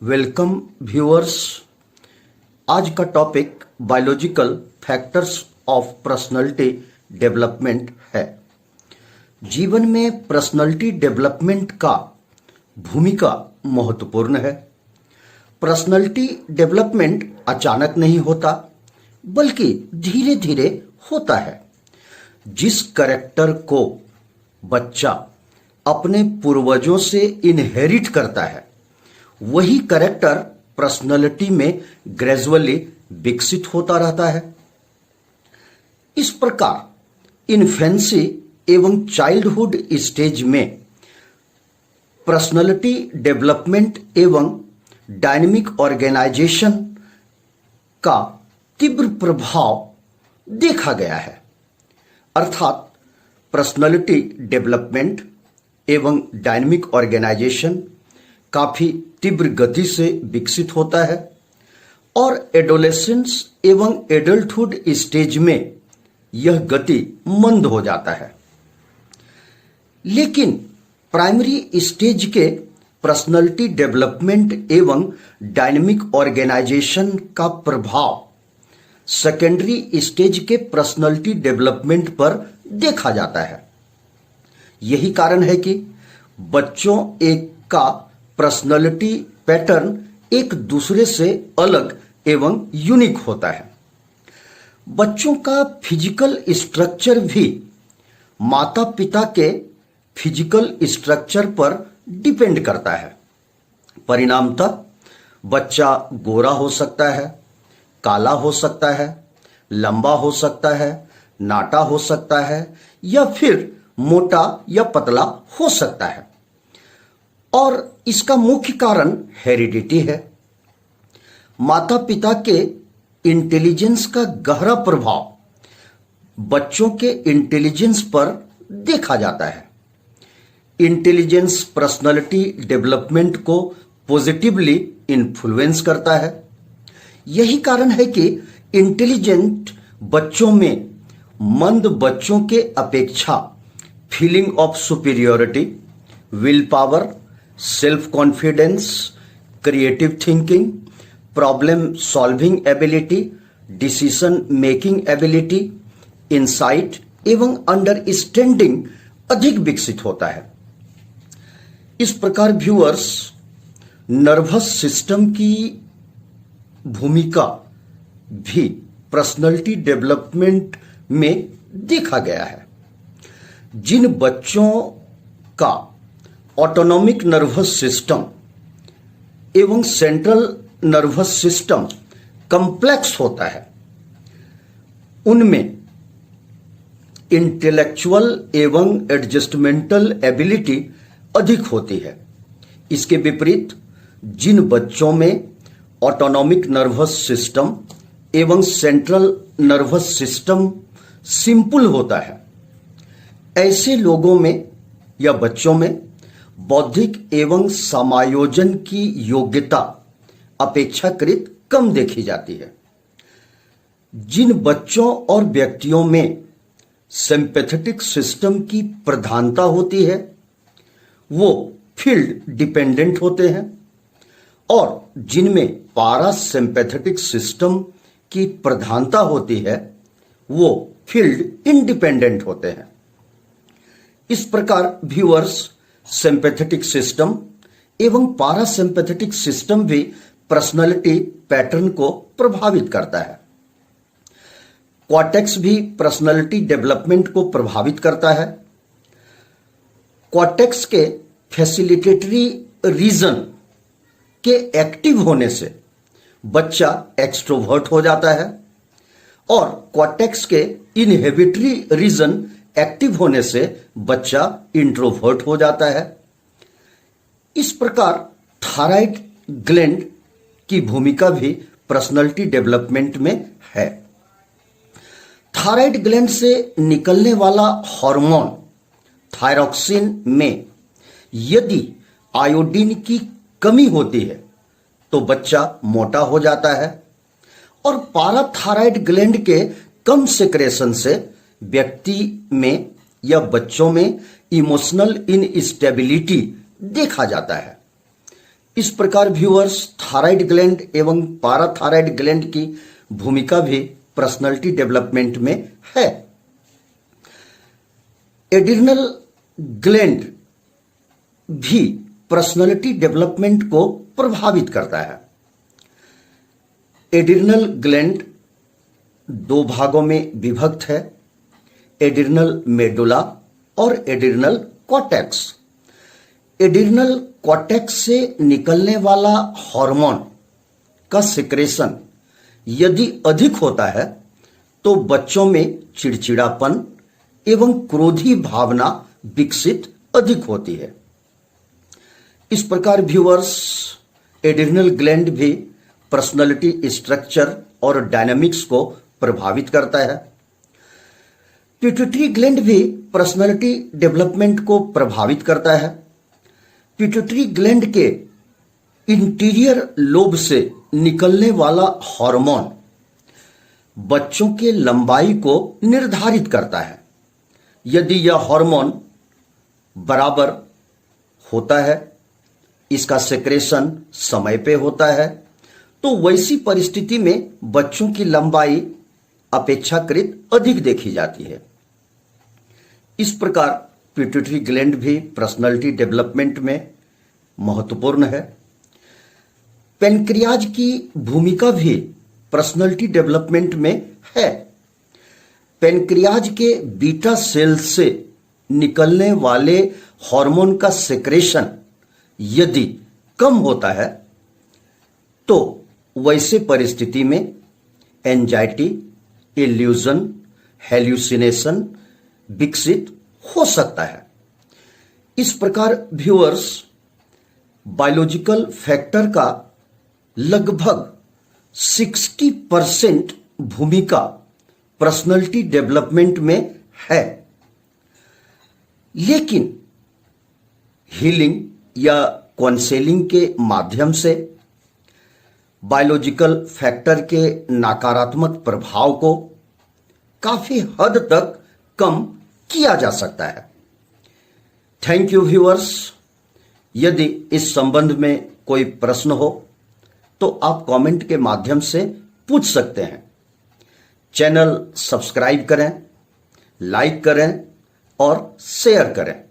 Welcome viewers. आज का topic biological factors of personality development है। जीवन में पर्सनालिटी डेवलपमेंट का भूमिका महत्वपूर्ण है। पर्सनालिटी डेवलपमेंट अचानक नहीं होता, बल्कि धीरे धीरे होता है। जिस कैरेक्टर को बच्चा अपने पूर्वजों से इनहेरिट करता है, वही कैरेक्टर पर्सनालिटी में ग्रेजुअली विकसित होता रहता है। इस प्रकार इन्फेंसी एवं चाइल्डहुड स्टेज में पर्सनालिटी डेवलपमेंट एवं डायनेमिक ऑर्गेनाइजेशन का तीव्र प्रभाव देखा गया है। अर्थात पर्सनालिटी डेवलपमेंट एवं डायनेमिक ऑर्गेनाइजेशन काफी तीव्र गति से विकसित होता है और एडोलेसेंस एवं एडल्टहुड स्टेज में यह गति मंद हो जाता है। लेकिन प्राइमरी स्टेज के पर्सनालिटी डेवलपमेंट एवं डायनेमिक ऑर्गेनाइजेशन का प्रभाव सेकेंडरी स्टेज के पर्सनालिटी डेवलपमेंट पर देखा जाता है। यही कारण है कि बच्चों एक का पर्सनालिटी पैटर्न एक दूसरे से अलग एवं यूनिक होता है। बच्चों का फिजिकल स्ट्रक्चर भी माता पिता के फिजिकल स्ट्रक्चर पर डिपेंड करता है। परिणामतः बच्चा गोरा हो सकता है, काला हो सकता है, लंबा हो सकता है, नाटा हो सकता है या फिर मोटा या पतला हो सकता है। और इसका मुख्य कारण हेरिडिटी है। माता पिता के इंटेलिजेंस का गहरा प्रभाव बच्चों के इंटेलिजेंस पर देखा जाता है। इंटेलिजेंस पर्सनालिटी डेवलपमेंट को पॉजिटिवली इन्फ्लुएंस करता है। यही कारण है कि इंटेलिजेंट बच्चों में मंद बच्चों के अपेक्षा feeling of superiority, will power, self confidence, creative thinking, problem solving ability, decision making ability, insight एवं अंडरस्टैंडिंग अधिक विकसित होता है। इस प्रकार व्यूअर्स, नर्वस सिस्टम की भूमिका भी पर्सनालिटी डेवलपमेंट में देखा गया है। जिन बच्चों का ऑटोनॉमिक नर्वस सिस्टम एवं सेंट्रल नर्वस सिस्टम कॉम्प्लेक्स होता है, उनमें इंटेलेक्चुअल एवं एडजस्टमेंटल एबिलिटी अधिक होती है। इसके विपरीत जिन बच्चों में ऑटोनॉमिक नर्वस सिस्टम एवं सेंट्रल नर्वस सिस्टम सिंपल होता है, ऐसे लोगों में या बच्चों में बौद्धिक एवं समायोजन की योग्यता अपेक्षाकृत कम देखी जाती है। जिन बच्चों और व्यक्तियों में सिंपैथेटिक सिस्टम की प्रधानता होती है, वो फील्ड डिपेंडेंट होते हैं और जिनमें पारा सिंपैथेटिक सिस्टम की प्रधानता होती है, वो फील्ड इंडिपेंडेंट होते हैं। इस प्रकार व्यूअर्स, सिंपैथेटिक सिस्टम एवं पारासिम्पैथेटिक सिस्टम भी पर्सनालिटी पैटर्न को प्रभावित करता है। कॉर्टेक्स भी पर्सनालिटी डेवलपमेंट को प्रभावित करता है। कॉर्टेक्स के फैसिलिटेटरी रीजन के एक्टिव होने से बच्चा एक्सट्रोवर्ट हो जाता है और कॉर्टेक्स के इनहिबिटरी रीजन एक्टिव होने से बच्चा इंट्रोवर्ट हो जाता है। इस प्रकार थायराइड ग्लैंड की भूमिका भी पर्सनालिटी डेवलपमेंट में है। थायराइड ग्लैंड से निकलने वाला हार्मोन थायरॉक्सिन में यदि आयोडीन की कमी होती है तो बच्चा मोटा हो जाता है और पाराथायराइड ग्लैंड के कम सेक्रेशन से व्यक्ति में या बच्चों में इमोशनल इनस्टेबिलिटी देखा जाता है। इस प्रकार व्यूअर्स थायराइड ग्लैंड एवं पाराथायराइड ग्लैंड की भूमिका भी पर्सनालिटी डेवलपमेंट में है। एड्रिनल ग्लैंड भी पर्सनालिटी डेवलपमेंट को प्रभावित करता है। एड्रिनल ग्लैंड दो भागों में विभक्त है, एड्रिनल मेडुला और एड्रिनल कॉर्टेक्स। एड्रिनल कॉर्टेक्स से निकलने वाला हार्मोन का सिक्रेशन यदि अधिक होता है तो बच्चों में चिड़चिड़ापन एवं क्रोधी भावना विकसित अधिक होती है। इस प्रकार व्यूअर्स एड्रिनल ग्लैंड भी पर्सनालिटी स्ट्रक्चर और डायनामिक्स को प्रभावित करता है। पिट्यूटरी ग्लैंड भी पर्सनालिटी डेवलपमेंट को प्रभावित करता है। पिट्यूटरी ग्लैंड के इंटीरियर लोब से निकलने वाला हार्मोन बच्चों के लंबाई को निर्धारित करता है। यदि यह हार्मोन बराबर होता है, इसका सेक्रेशन समय पे होता है, तो वैसी परिस्थिति में बच्चों की लंबाई अपेक्षाकृत अधिक देखी जाती है। इस प्रकार पिट्यूटरी ग्लैंड भी पर्सनालिटी डेवलपमेंट में महत्वपूर्ण है। पैनक्रियाज की भूमिका भी पर्सनालिटी डेवलपमेंट में है। पैनक्रियाज के बीटा सेल से निकलने वाले हार्मोन का सेक्रेशन यदि कम होता है तो वैसे परिस्थिति में एंजाइटी, इल्यूजन, हेल्यूसिनेशन विकसित हो सकता है। इस प्रकार व्यूअर्स बायोलॉजिकल फैक्टर का लगभग 60% भूमिका पर्सनालिटी डेवलपमेंट में है, लेकिन हीलिंग या काउंसलिंग के माध्यम से बायोलॉजिकल फैक्टर के नकारात्मक प्रभाव को काफी हद तक कम किया जा सकता है। Thank you viewers. यदि इस संबंध में कोई प्रश्न हो तो आप कमेंट के माध्यम से पूछ सकते हैं। चैनल सब्सक्राइब करें, लाइक करें और शेयर करें।